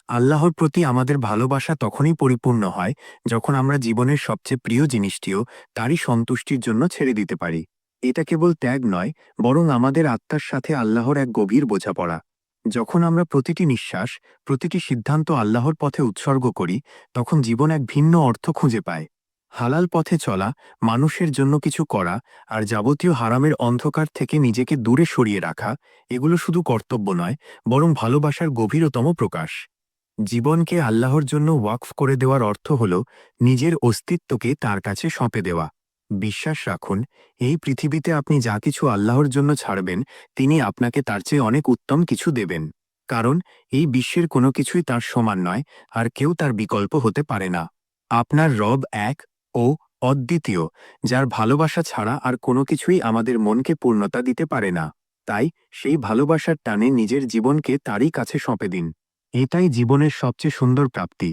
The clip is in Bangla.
আল্লাহর প্রতি আমাদের ভালোবাসা তখনই পরিপূর্ণ হয় যখন আমরা জীবনের সবচেয়ে প্রিয় জিনিসটিও তারই সন্তুষ্টির জন্য ছেড়ে দিতে পারি। এটা কেবল ত্যাগ নয়, বরং আমাদের আত্মার সাথে আল্লাহর এক গভীর বোঝাপড়া। যখন আমরা প্রতিটি নিঃশ্বাস, প্রতিটি সিদ্ধান্ত আল্লাহর পথে উৎসর্গ করি, তখন জীবন এক ভিন্ন অর্থ খুঁজে পায়। হালাল পথে চলা, মানুষের জন্য কিছু করা, আর যাবতীয় হারামের অন্ধকার থেকে নিজেকে দূরে সরিয়ে রাখা, এগুলো শুধু কর্তব্য নয়, বরং ভালোবাসার গভীরতম প্রকাশ। জীবনকে আল্লাহর জন্য ওয়াকফ করে দেওয়ার অর্থ হল নিজের অস্তিত্বকে তার কাছে সঁপে দেওয়া। বিশ্বাস রাখুন, এই পৃথিবীতে আপনি যা কিছু আল্লাহর জন্য ছাড়বেন, তিনি আপনাকে তার চেয়ে অনেক উত্তম কিছু দেবেন। কারণ এই বিশ্বের কোনো কিছুই তার সমান নয়, আর কেউ তার বিকল্প হতে পারে না। আপনার রব এক ও অদ্বিতীয়, যার ভালোবাসা ছাড়া আর কোনো কিছুই আমাদের মনকে পূর্ণতা দিতে পারে না। তাই সেই ভালোবাসার টানে নিজের জীবনকে তারই কাছে সঁপে দিন। এটাই জীবনের সবচেয়ে সুন্দর প্রাপ্তি।